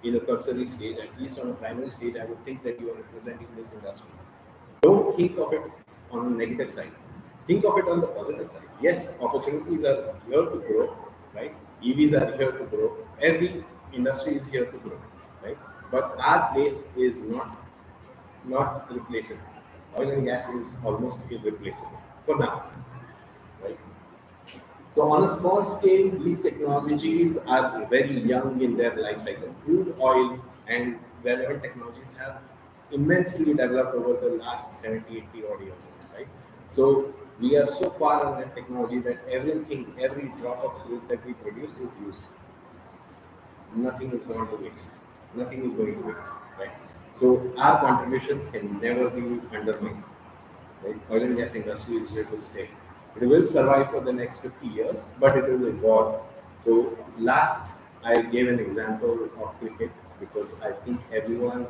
in a cursory stage, at least on a primary stage, I would think that you are representing this industry. Don't think of it on the negative side. Think of it on the positive side. Yes, opportunities are here to grow, right? EVs are here to grow. Every industry is here to grow, right? but our place is not replaceable. Oil and gas is almost irreplaceable for now, right? So on a small scale, these technologies are very young in their life cycle. Crude oil and relevant technologies have immensely developed over the last 70, 80 odd years, right? So we are so far on that technology that everything, every drop of crude that we produce is used. Nothing is going to waste. Nothing is going to waste, right? So our contributions can never be undermined. Right? Oil and gas industry is here to stay. It will survive for the next 50 years, but it will evolve. So last, I gave an example of cricket because I think everyone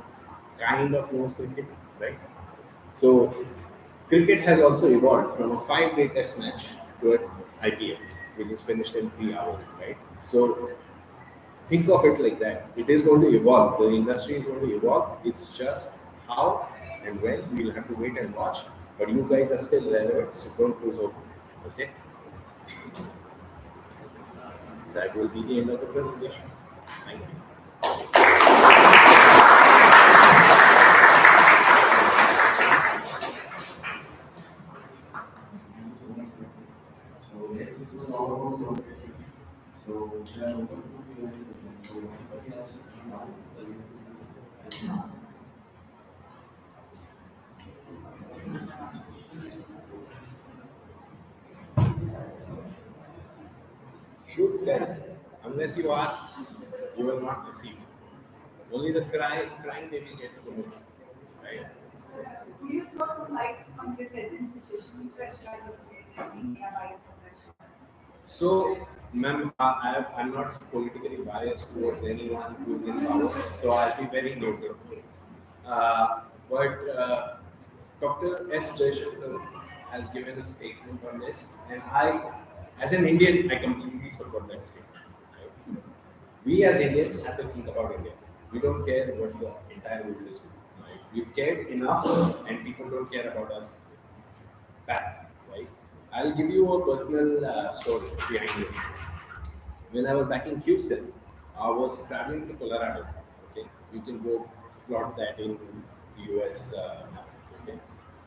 kind of knows cricket, right? So cricket has also evolved from a 5-day test match to an IPL, which is finished in 3 hours, right? So think of it like that. It is going to evolve. The industry is going to evolve. It's just how and when we'll have to wait and watch. But you guys are still relevant, so don't lose hope. Okay? That will be the end of the presentation. Thank you. So next this was all about process. So we are open to Q&A session. So anybody has now, the Shoot, guys. Unless you ask, you will not receive. Only the crying baby gets the milk. Right? Could you throw some light on the present situation restaurant of India by restaurant? So, ma'am, I'm not politically biased towards anyone who's in power, so I'll be very neutral. But Dr. S. Jaishankar has given a statement on this, and as an Indian, I completely support that statement. Right? We as Indians have to think about India. We don't care what the entire world is doing. Right? We've cared enough, and people don't care about us back. Right? I'll give you a personal story behind this. When I was back in Houston, I was traveling to Colorado. Okay, you can go plot that in US. Okay,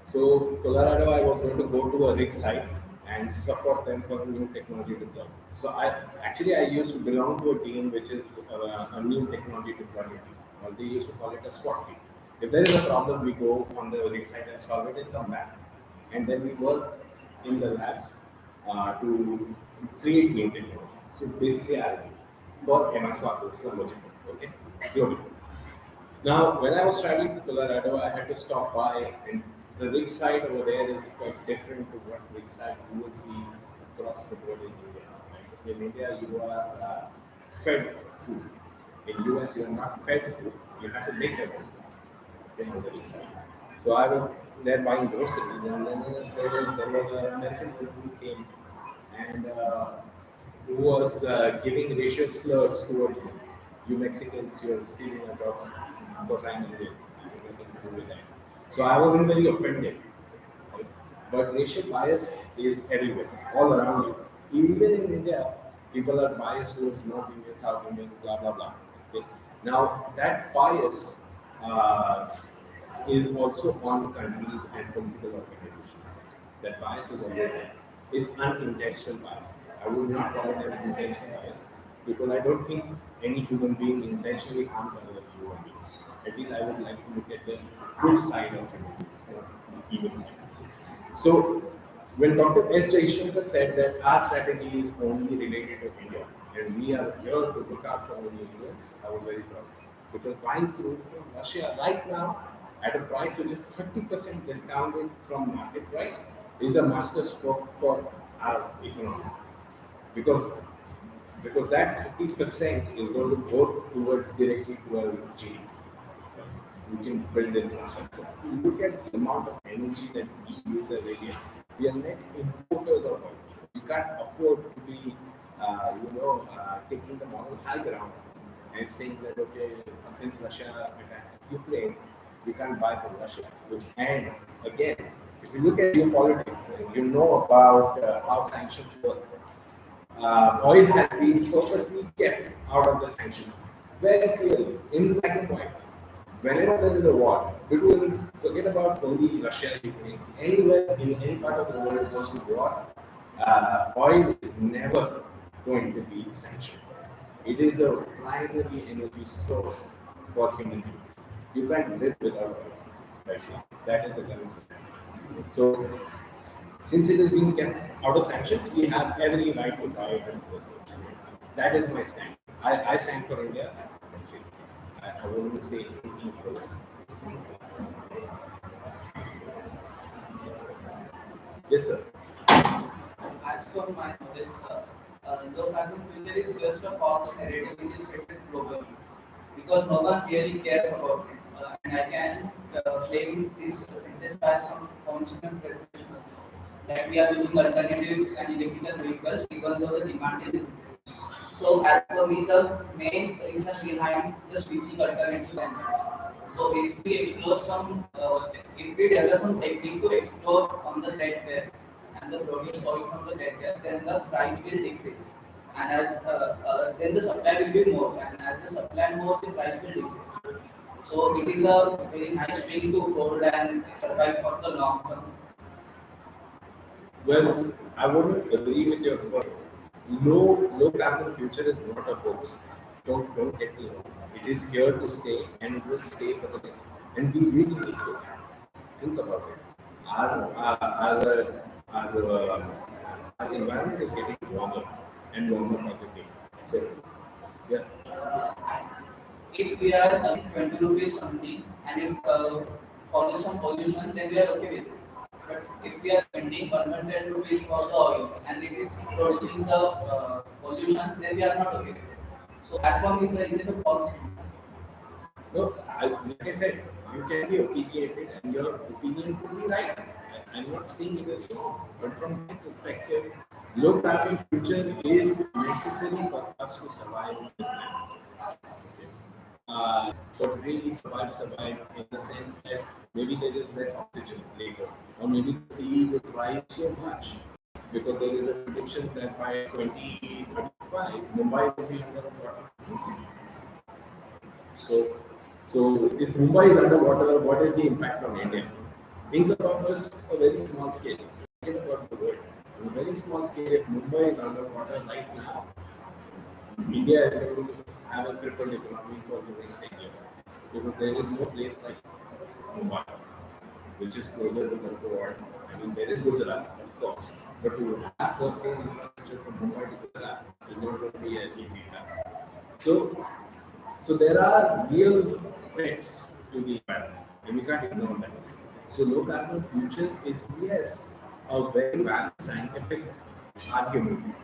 so Colorado, I was going to go to a rig site and support them for new technology deployment. So I used to belong to a team which is a new technology deployment team. Or they used to call it a SWAT team. If there is a problem, we go on the rig site and solve it and come back, and then we work in the labs to create new technology. So basically, R&D for MSWAP, so logical, okay, globally. Now, when I was traveling to Colorado, I had to stop by, and the rig site over there is quite different to what rig site you would see across the board in India. Right? In India, you are fed food. In US, you are not fed food. You have to make your own on the rig site. So I was there buying groceries, and then there was an American who came and who was giving racial slurs towards me. You Mexicans, you're stealing our jobs because I'm Indian. I have nothing to do with that. So I wasn't very offended. Right? But racial bias is everywhere, all around you. Even in India, people are biased towards North Indian, South Indian, blah blah blah. Okay? Now that bias uh, is also on countries and political organizations. That bias is always there. It's unintentional bias. I would not call it an intentional bias because I don't think any human being intentionally harms other human beings. At least I would like to look at the good side of human beings, not the evil side. So when Dr. S. Jaishankar said that our strategy is only related to India and we are here to look after only Indians, I was very proud. Because buying crude from Russia right now at a price which is 30% discounted from market price is a master stroke for our economy. Because because that 30% is going to go towards directly to our GDP. We can build infrastructure. Look at the amount of energy that we use as India. We are net importers of oil. We can't afford to be, taking the moral high ground and saying that okay, since Russia attacked Ukraine, we can't buy from Russia. And again, if you look at geopolitics, you know about how sanctions work. Oil has been purposely kept out of the sanctions very clearly in black and white. whenever there is a war, between forget about only Russia, Ukraine, anywhere in any part of the world goes to war, oil is never going to be sanctioned. It is a primary energy source for human beings. You can't live without oil right now. That is the current scenario. So, since it is being kept out of sanctions, we have every right to buy it in this country. That is my stand. I stand for India. That's it. I won't say anything otherwise. Yes, sir. As per my knowledge, low carbon future is just a false narrative which is created globally because no one really cares about it. And I can claim this sentence by some consequent presentation also. That we are using alternatives and electrical vehicles even though the demand is increasing. So as per me, the main reason behind the switching alternative engines. So if we explore if we develop some technique to explore on the dead gas and the produce oil from the dead gas, then the price will decrease. And then the supply will be more, and as the supply more, the price will decrease. So it is a very nice thing to hold and survive for the long term. Well, I wouldn't agree with your point. Low carbon future is not a hoax. Don't get me wrong. It is here to stay and it will stay for the next. And we really need to think about it. Our environment is getting warmer and warmer by the day. So yeah. If we are 20 rupees something and if causes some pollution, then we are okay with it. But if we are spending 100 rupees for the oil and it is producing the pollution, then we are not okay with it. So as long as it is a false. No, like I said, you can be opinionated and your opinion could be right. I'm not saying it is wrong, but from my perspective, low carbon future is necessary for us to survive in this planet. But really survive in the sense that maybe there is less oxygen later, or maybe the sea will rise so much because there is a prediction that by 2035, Mumbai will be underwater. So, so if Mumbai is underwater, what is the impact on India? Think about just a very small scale. Think about the world. On a very small scale, if Mumbai is underwater right now, India is going to have a crippled economy for the next 10 years because there is no place like Mumbai, which is closer to the world. I mean, there is Gujarat, of course, but to have the same infrastructure from Mumbai to Gujarat is not going to be an easy task. So, so there are real threats to the environment, and we can't ignore that. So low carbon future is yes a very valid scientific argument,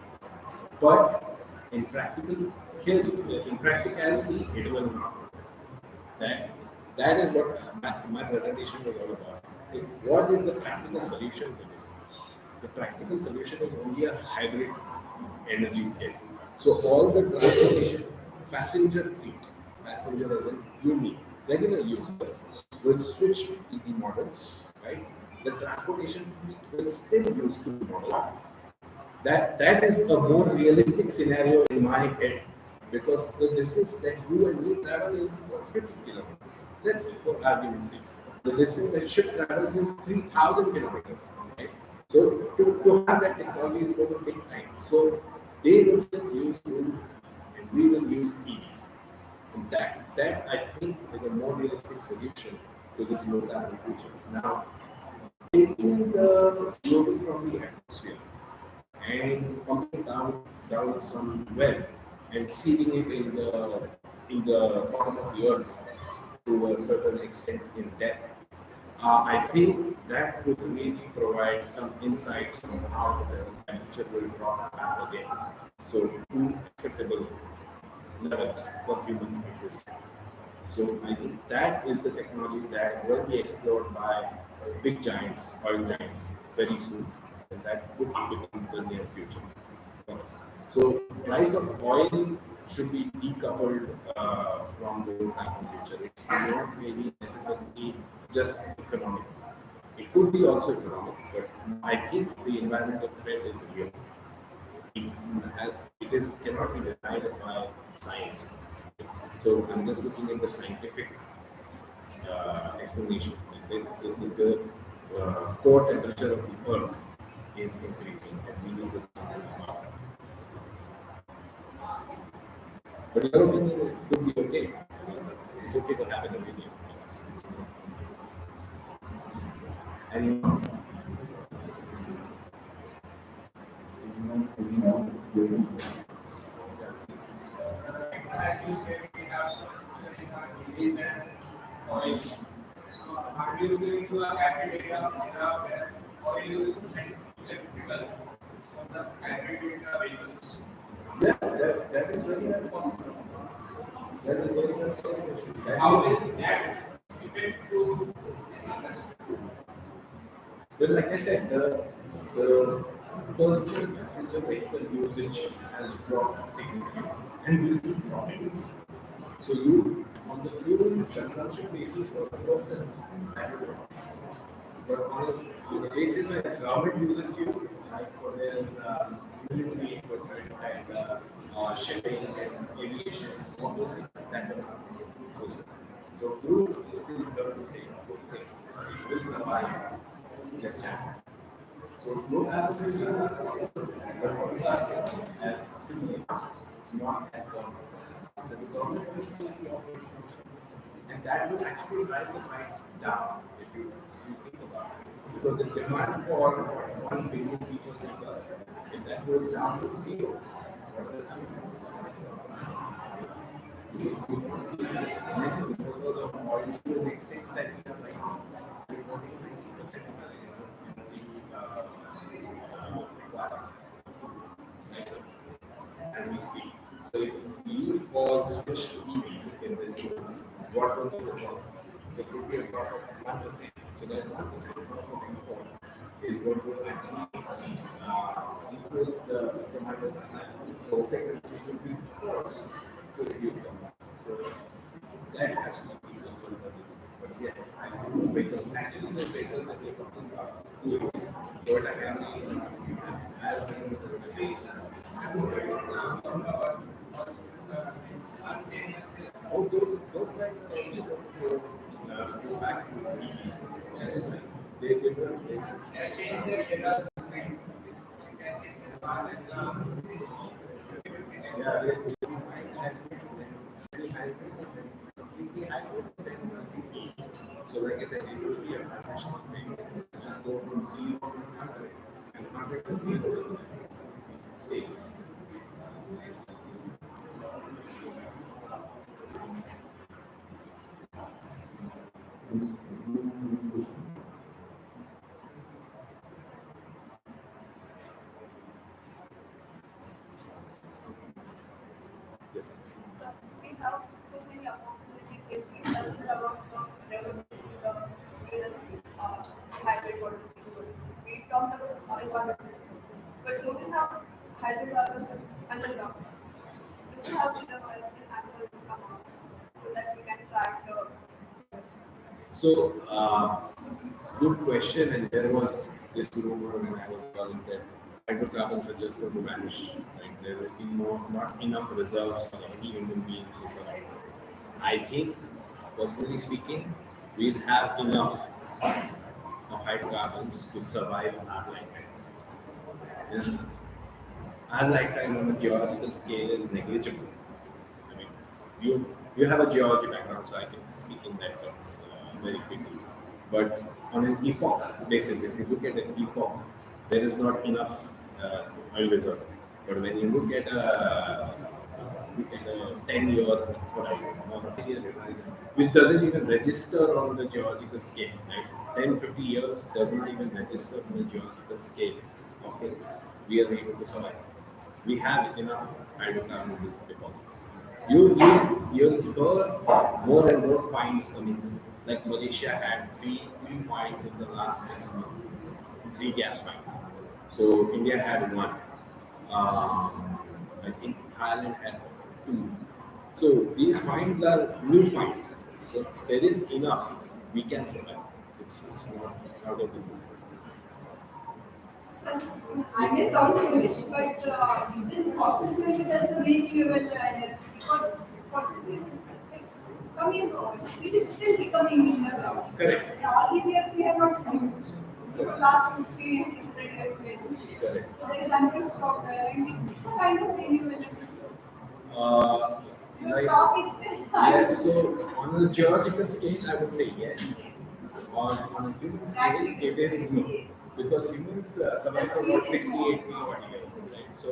but in practical in practicality, it will not. That that is what my presentation was all about. What is the practical solution to this? The practical solution is only a hybrid energy theory. So all the transportation, passenger fleet, passenger as in you me, regular users will switch to EV models, right? The transportation fleet will still use two models. That is a more realistic scenario in my head because the distance that you and me travel is 50 kilometers. Let's say for argument's sake. The distance that ship travels is 3,000 kilometers. Right? So to have that technology is going to take time. So they will still use fuel and we will use EVs. And that I think is a more realistic solution to this low carbon future. Now, taking the CO2 from the atmosphere and pumping down some well and sealing it in the bottom of the earth to a certain extent in depth. I think that would really provide some insights on how the temperature will drop back again. So to acceptable levels for human existence. So I think that is the technology that will be explored by big giants, oil giants, very soon, and that would become the near future for us. So price of oil should be decoupled from the carbon future. It's not really necessarily just economic. It could be also economic, but I think the environmental threat is real. It is cannot be denied by science. So I'm just looking at the scientific explanation. The core temperature of the Earth is increasing, and we need to do something about it. But your opinion could be okay. I mean, it's okay to have an opinion. It's and As you said, we have some degrees and oil. So, are you going to a cafe data where oil and electrical for the hybrid data vehicles? yeah, that is very much possible. That is very much possible. How will that affect to this industry? But like I said, the personal passenger vehicle usage has dropped significantly and will keep dropping. So you, on the fuel consumption basis for the person, that will drop. But on the basis where the government uses fuel, like for their military equipment and shipping and aviation, all those things that will happen. So fuel is still here to stay. It will survive. Yes, yeah. So no application is possible, but for us as civilians, not as government. So the government will still be operating, and that will actually drive the price down if you think about it. Because the demand for 1 billion people like us, if that goes down to zero, what will happen? Because of oil to an extent that we have like 40-90% as we speak. So if you all switch to EVs in this room, what will be the drop? It could be a drop of 1%. So that 1% drop of import is going to actually equals the minus. So OPEC countries will be forced to reduce them. So that has to be controlled. But yes, I do vehicles. Actually, the vehicles that we're talking about is what I have been oh, those guys are also going to go back to EVs. Yes, they will. They change their data. Yeah, completely hybrid. So, like I said, it will be a transitional phase. Just go from 0 to 100, and 100 to 0 states. Yes. So we have too many opportunities if we consider about the development of the industry, hybrid models. We talked about oil models, but do we have hydrocarbons underground? Do we have reservoirs in underground amount so that we can track the So, good question. And there was this rumor when I was young that hydrocarbons are just going to vanish. Like there will be not enough reserves for any human being to survive. I think, personally speaking, we'll have enough of hydrocarbons to survive on our lifetime. Yeah. Our lifetime on a geological scale is negligible. I mean, you have a geology background, so I can speak in that terms very quickly. But on an epoch basis, if you look at an epoch, there is not enough oil reserve. But when you look at a 10-year horizon or a 10-year horizon, which doesn't even register on the geological scale, right? 10, 50 years does not even register on the geological scale of things. We are able to survive. We have enough hydrocarbon deposits. You'll hear more and more finds coming through. Like Malaysia had three finds in the last 6 months, 3 gas finds. So India had one. I think Thailand had two. So these finds are new finds. So there is enough. We can survive. It's not out of the blue. So, I may sound foolish, but is it possible to use as a renewable energy? Because fossil fuels, like becoming, it is still becoming in the ground. Correct. And all these years we have not used. For the last 50 years we have used. Correct. So there is until stock there, and it's a kind of renewable. Uh, The like, stock is still high. yes, so on a geological scale, I would say yes. On a human scale, it is no. Because humans survive for about 68 million years, right? So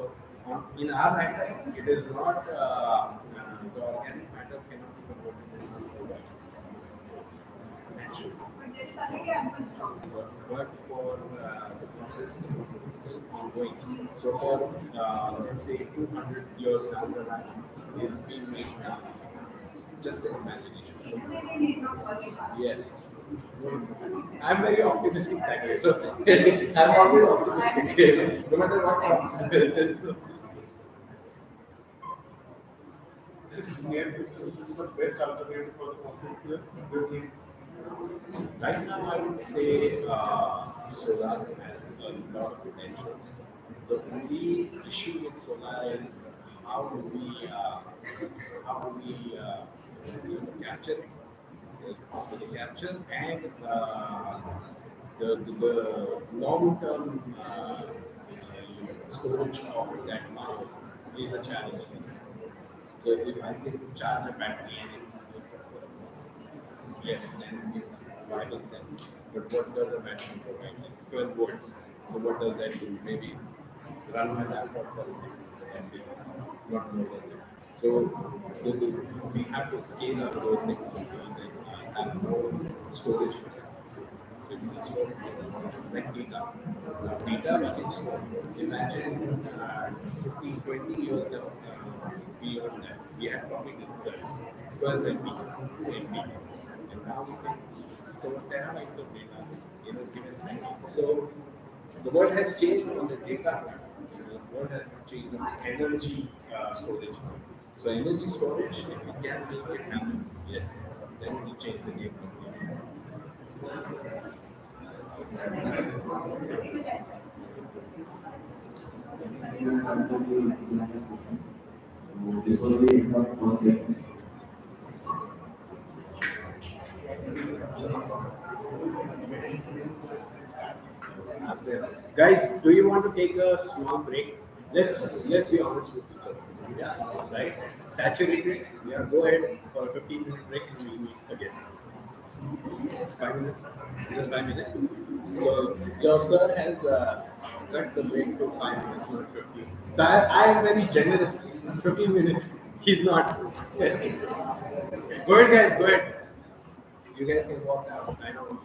in our lifetime, it is not, the organic matter cannot be converted into potential. But there is already ample stock. But for the process is still ongoing. So for let's say 200 years down the line, is being made now. Just an imagination. Maybe need not worry much. Yes. I'm very optimistic that way. So I'm always optimistic, no matter what comes. So, We have to choose the best alternative for the fossil fuel. right now, I would say solar has a lot of potential. The only issue with solar is how do we capture it. So the capture and the long-term storage of that amount is a challenge for us. So if I can charge a battery and it will work, yes, then it makes viable sense. But what does a battery provide? Like 12 volts. So what does that do? Maybe run my laptop for a bit. That's it. Not more than that. So we have to scale up those technologies and have more storage facilities. So we can store like data. Data we can store. Imagine 15, 20 years down beyond that. We had probably discussed 12 MB, 8 MB. And now we can store terabytes of data in a given second. So the world has changed on the data front. The world has not changed on the energy storage front. So energy storage, if we can make it happen, yes, then it will change the game completely. Very much enjoy. This will be the first thing. Ask them, guys, do you want to take a small break? Let's be honest with each other. Yeah, right? Saturated. Yeah, go ahead for a 15-minute break and we'll meet again. 5 minutes, just 5 minutes. So your sir has cut the break to 5 minutes, not 15. So I am very generous. 15 minutes. He's not. Go ahead, guys. Go ahead. You guys can walk out. I know.